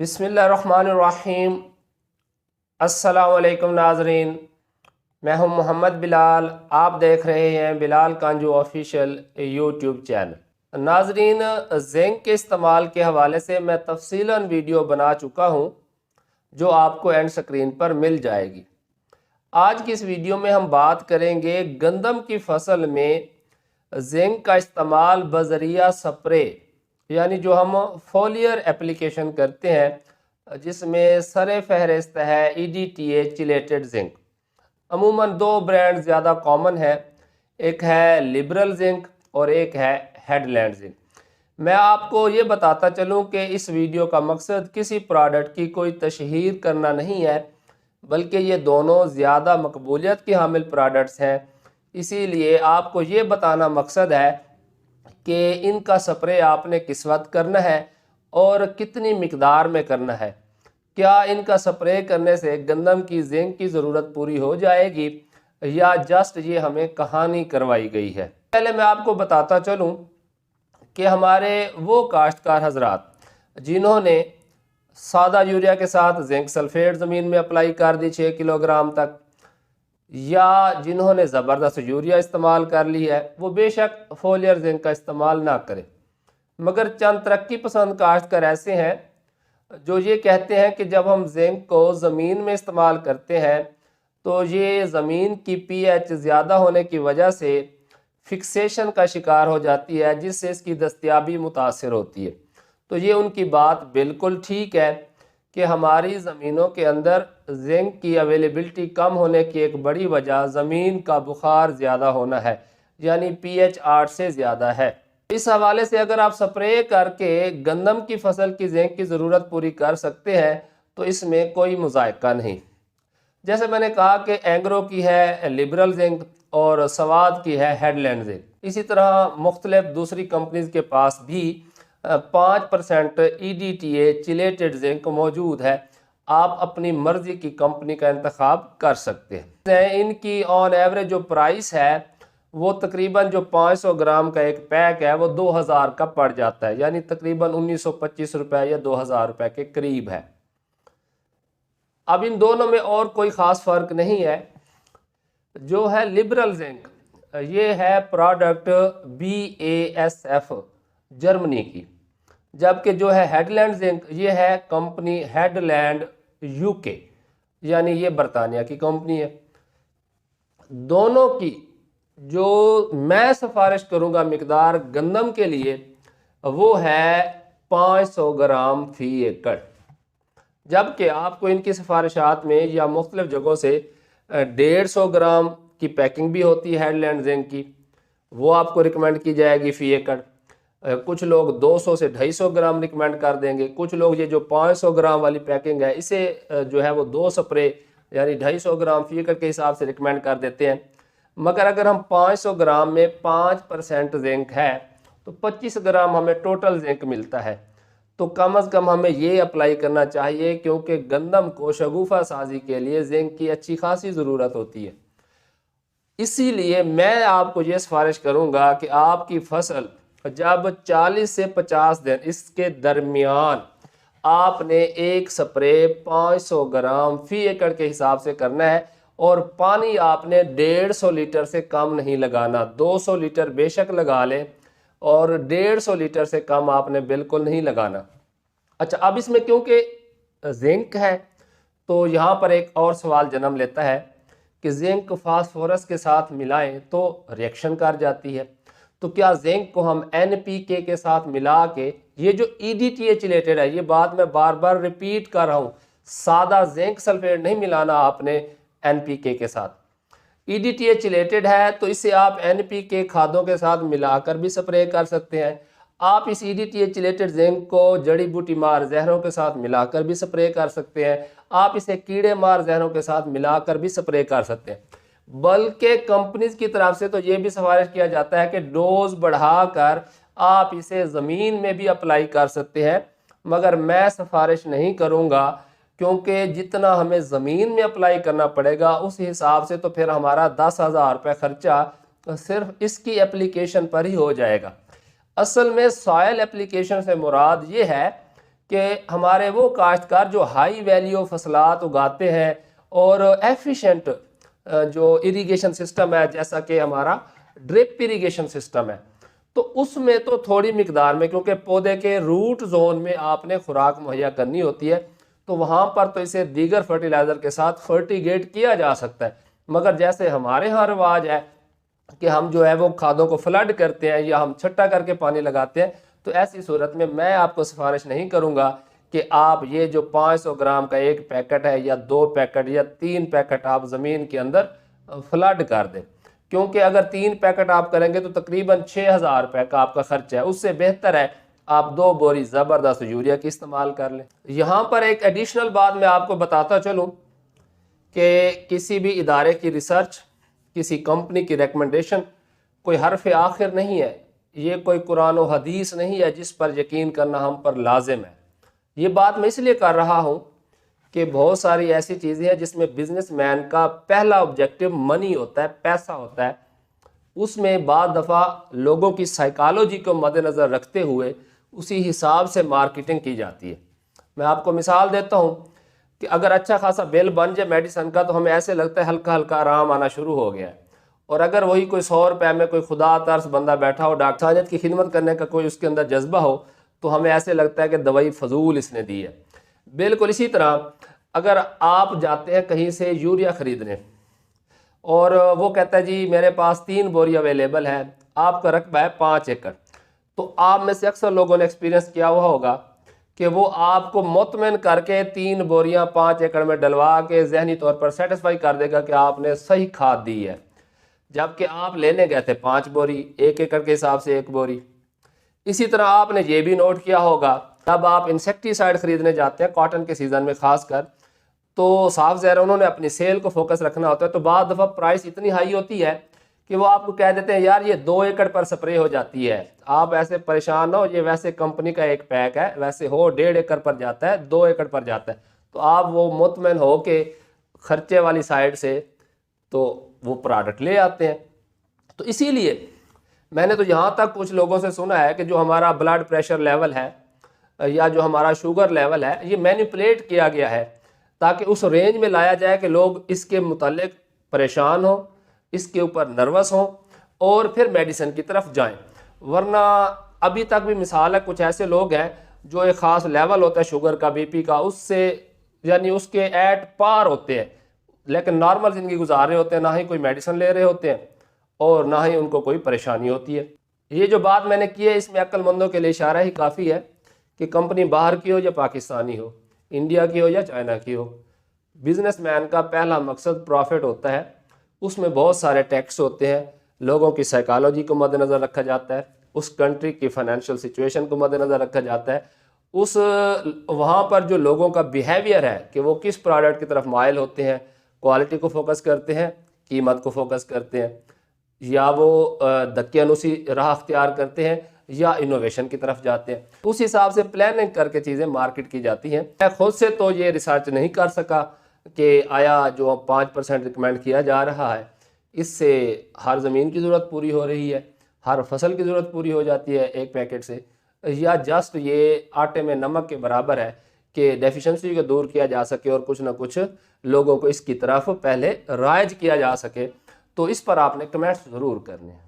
बिस्मिल्लाहिर्रहमानिर्रहीम। अस्सलामु अलैकुम नाज़रीन, मैं हूं मोहम्मद बिलाल। आप देख रहे हैं बिलाल कांजू ऑफिशियल यूट्यूब चैनल। नाज़रीन, जिंक के इस्तेमाल के हवाले से मैं तफसीलन वीडियो बना चुका हूं जो आपको एंड स्क्रीन पर मिल जाएगी। आज की इस वीडियो में हम बात करेंगे गंदम की फसल में जिंक का इस्तेमाल बजरिया स्प्रे, यानी जो हम फोलियर एप्लीकेशन करते हैं जिसमें सरे फहरिस्त है EDTA चिलेटेड जिंक। अमूमन दो ब्रांड ज़्यादा कॉमन है, एक है लिबरल जिंक और एक है हेडलैंड जिंक। मैं आपको ये बताता चलूँ कि इस वीडियो का मकसद किसी प्रोडक्ट की कोई तशहीर करना नहीं है, बल्कि ये दोनों ज़्यादा मकबूलियत की हामिल प्रोडक्ट्स हैं। इसीलिए आपको ये बताना मकसद है कि इनका स्प्रे आपने किस वक्त करना है और कितनी मिकदार में करना है। क्या इनका स्प्रे करने से गंदम की जिंक की ज़रूरत पूरी हो जाएगी या जस्ट ये हमें कहानी करवाई गई है। पहले मैं आपको बताता चलूँ कि हमारे वो काश्तकार हजरात जिन्होंने सादा यूरिया के साथ जिंक सल्फेट ज़मीन में अप्लाई कर दी 6 किलोग्राम तक, या जिन्होंने ज़बरदस्त यूरिया इस्तेमाल कर ली है, वो बेशक फोलियर जिंक का इस्तेमाल ना करें। मगर चंद तरक्की पसंद काश्तकार ऐसे हैं जो ये कहते हैं कि जब हम जिंक को ज़मीन में इस्तेमाल करते हैं तो ये ज़मीन की pH ज़्यादा होने की वजह से फिक्सेशन का शिकार हो जाती है, जिससे इसकी दस्तयाबी मुतासर होती है। तो ये उनकी बात बिल्कुल ठीक है कि हमारी ज़मीनों के अंदर जिंक की अवेलेबिलिटी कम होने की एक बड़ी वजह ज़मीन का बुखार ज़्यादा होना है, यानी pH 8 से ज़्यादा है। इस हवाले से अगर आप स्प्रे करके गंदम की फसल की जिंक की ज़रूरत पूरी कर सकते हैं तो इसमें कोई मुज़ायका नहीं। जैसे मैंने कहा कि एंग्रो की है लिबरल जिंक और सवाद की है हेडलैंड जिंक। इसी तरह मुख्तलिफ दूसरी कंपनीज के पास भी 5% EDTA चिलेटेड जिंक मौजूद है। आप अपनी मर्जी की कंपनी का इंतखाब कर सकते हैं। इनकी ऑन एवरेज जो प्राइस है वो तकरीबन जो 500 ग्राम का एक पैक है वो 2000 का पड़ जाता है, यानी तकरीबन 1925 रुपये या 2000 रुपये के करीब है। अब इन दोनों में और कोई ख़ास फ़र्क नहीं है। जो है लिबरल जिंक, ये है प्रोडक्ट BASF जर्मनी की, जबकि जो है हेडलैंड जिंक ये है कंपनी हेडलैंड UK, यानी ये बरतानिया की कंपनी है। दोनों की जो मैं सिफारिश करूंगा मिकदार गंदम के लिए वो है 500 ग्राम फी एकड़, जबकि आपको इनकी सिफारिशात में या मुख्तलिफ जगहों से 150 ग्राम की पैकिंग भी होती है हेडलैंड जिंक की, वो आपको रिकमेंड की जाएगी फी एकड़। कुछ लोग 200 से 250 ग्राम रिकमेंड कर देंगे। कुछ लोग ये जो 500 ग्राम वाली पैकिंग है इसे जो है वो 2 स्प्रे यानी 250 ग्राम फी एकड़ के हिसाब से रिकमेंड कर देते हैं। मगर अगर हम 500 ग्राम में 5% जिंक है तो 25 ग्राम हमें टोटल जिंक मिलता है। तो कम अज़ कम हमें ये अप्लाई करना चाहिए, क्योंकि गंदम को शगुफ़ा साजी के लिए जिंक की अच्छी खासी ज़रूरत होती है। इसीलिए मैं आपको ये सिफारिश करूँगा कि आपकी फसल जब 40 से 50 दिन इसके दरमियान आपने एक स्प्रे 500 ग्राम फी एकड़ के हिसाब से करना है, और पानी आपने 150 लीटर से कम नहीं लगाना। 200 लीटर बेशक लगा लें और 150 लीटर से कम आपने बिल्कुल नहीं लगाना। अच्छा, अब इसमें क्योंकि जिंक है तो यहाँ पर एक और सवाल जन्म लेता है कि जिंक फास्फोरस के साथ मिलाएं तो रिएक्शन कर जाती है, तो क्या जिंक को हम NPK के साथ मिला के, ये जो EDTA चिलेटेड है, ये बात मैं बार बार रिपीट कर रहा हूँ, सादा जिंक सल्फेट नहीं मिलाना आपने NPK के साथ। EDTA चिलेटेड है तो इसे आप NPK खादों के साथ मिलाकर भी स्प्रे कर सकते हैं। आप इस EDTA चिलेटेड जिंक को जड़ी बूटी मार जहरों के साथ मिलाकर भी स्प्रे कर सकते हैं। आप इसे कीड़े मार जहरों के साथ मिलाकर भी स्प्रे कर सकते हैं। बल्कि कंपनीज की तरफ से तो ये भी सिफारिश किया जाता है कि डोज बढ़ाकर आप इसे ज़मीन में भी अप्लाई कर सकते हैं, मगर मैं सिफारिश नहीं करूँगा, क्योंकि जितना हमें ज़मीन में अप्लाई करना पड़ेगा उस हिसाब से तो फिर हमारा 10,000 रुपये खर्चा सिर्फ इसकी एप्लीकेशन पर ही हो जाएगा। असल में सॉयल एप्लीकेशन से मुराद ये है कि हमारे वो काश्तकार जो हाई वैल्यू फसलात उगाते हैं और एफिशिएंट जो इरिगेशन सिस्टम है, जैसा कि हमारा ड्रिप इरिगेशन सिस्टम है, तो उसमें तो थोड़ी मिकदार में, क्योंकि पौधे के रूट जोन में आपने खुराक मुहैया करनी होती है, तो वहाँ पर तो इसे दीगर फर्टिलाइज़र के साथ फर्टिगेट किया जा सकता है। मगर जैसे हमारे यहाँ रिवाज है कि हम जो है वो खादों को फ्लड करते हैं या हम छट्टा करके पानी लगाते हैं, तो ऐसी सूरत में मैं आपको सिफारिश नहीं करूँगा कि आप ये जो 500 ग्राम का एक पैकेट है या 2 पैकेट या 3 पैकेट आप ज़मीन के अंदर फ्लड कर दें, क्योंकि अगर 3 पैकेट आप करेंगे तो तकरीबन 6000 रुपये का आपका खर्च है। उससे बेहतर है आप 2 बोरी ज़बरदस्त यूरिया की इस्तेमाल कर लें। यहाँ पर एक एडिशनल बात मैं आपको बताता चलूँ कि किसी भी इदारे की रिसर्च, किसी कंपनी की रिकमेंडेशन कोई हरफ आखिर नहीं है। ये कोई कुरान और हदीस नहीं है जिस पर यकीन करना हम पर लाजिम है। ये बात मैं इसलिए कर रहा हूँ कि बहुत सारी ऐसी चीज़ें हैं जिसमें बिजनेसमैन का पहला ऑब्जेक्टिव मनी होता है, पैसा होता है। उसमें बाद दफ़ा लोगों की साइकोलॉजी को मद्देनज़र रखते हुए उसी हिसाब से मार्केटिंग की जाती है। मैं आपको मिसाल देता हूँ कि अगर अच्छा खासा बिल बन जाए मेडिसन का, तो हमें ऐसे लगता है हल्का हल्का आराम आना शुरू हो गया है। और अगर वही कोई 100 रुपये में कोई खुदा तर्स बंदा बैठा हो, डॉक्टर सानियत की खिदमत करने का कोई उसके अंदर जज्बा हो, तो हमें ऐसे लगता है कि दवाई फजूल इसने दी है। बिल्कुल इसी तरह अगर आप जाते हैं कहीं से यूरिया ख़रीदने और वो कहता है जी मेरे पास 3 बोरी अवेलेबल है, आपका रकबा है 5 एकड़, तो आप में से अक्सर लोगों ने एक्सपीरियंस किया हुआ होगा कि वो आपको मुतमिन करके 3 बोरियां 5 एकड़ में डलवा के जहनी तौर पर सेटिस्फाई कर देगा कि आपने सही खाद दी है, जबकि आप लेने गए थे 5 बोरी, 1 एकड़ के हिसाब से 1 बोरी। इसी तरह आपने ये भी नोट किया होगा, तब आप इंसेक्टिसाइड खरीदने जाते हैं कॉटन के सीज़न में खासकर, तो साफ ज़ाहिर उन्होंने अपनी सेल को फोकस रखना होता है, तो बाद दफ़ा प्राइस इतनी हाई होती है कि वो आपको कह देते हैं यार ये 2 एकड़ पर स्प्रे हो जाती है, आप ऐसे परेशान ना हो, ये वैसे कंपनी का एक पैक है, वैसे हो 1.5 एकड़ पर जाता है, 2 एकड़ पर जाता है। तो आप वो मुतमिन हो के खर्चे वाली साइड से तो वो प्रोडक्ट ले आते हैं। तो इसीलिए मैंने तो यहाँ तक कुछ लोगों से सुना है कि जो हमारा ब्लड प्रेशर लेवल है या जो हमारा शुगर लेवल है, ये मैनिपुलेट किया गया है ताकि उस रेंज में लाया जाए कि लोग इसके मुतालिक परेशान हों, इसके ऊपर नर्वस हों और फिर मेडिसिन की तरफ जाएं। वरना अभी तक भी मिसाल है, कुछ ऐसे लोग हैं जो एक ख़ास लेवल होता है शुगर का, बीपी का, उससे यानी उसके एट पार होते हैं, लेकिन नॉर्मल ज़िंदगी गुजार रहे होते हैं, ना ही कोई मेडिसिन ले रहे होते हैं और ना ही उनको कोई परेशानी होती है। ये जो बात मैंने की है इसमें अक्लमंदों के लिए इशारा ही काफ़ी है कि कंपनी बाहर की हो या पाकिस्तानी हो, इंडिया की हो या चाइना की हो, बिजनेसमैन का पहला मकसद प्रॉफिट होता है। उसमें बहुत सारे टैक्स होते हैं, लोगों की साइकोलॉजी को मद्देनज़र रखा जाता है, उस कंट्री की फाइनेंशियल सिचुएशन को मद्देनज़र रखा जाता है, उस वहाँ पर जो लोगों का बिहेवियर है कि वो किस प्रोडक्ट की तरफ माइल होते हैं, क्वालिटी को फोकस करते हैं, कीमत को फोकस करते हैं, या वो दकियानुसी राह अख्तियार करते हैं या इनोवेशन की तरफ जाते हैं। उस हिसाब से प्लानिंग करके चीज़ें मार्केट की जाती हैं। मैं खुद से तो ये रिसर्च नहीं कर सका कि आया जो 5% रिकमेंड किया जा रहा है इससे हर ज़मीन की ज़रूरत पूरी हो रही है, हर फसल की ज़रूरत पूरी हो जाती है एक पैकेट से, या जस्ट ये आटे में नमक के बराबर है कि डेफिशिएंसी को दूर किया जा सके और कुछ ना कुछ लोगों को इसकी तरफ पहले राइज किया जा सके। तो इस पर आपने कमेंट्स ज़रूर करने हैं।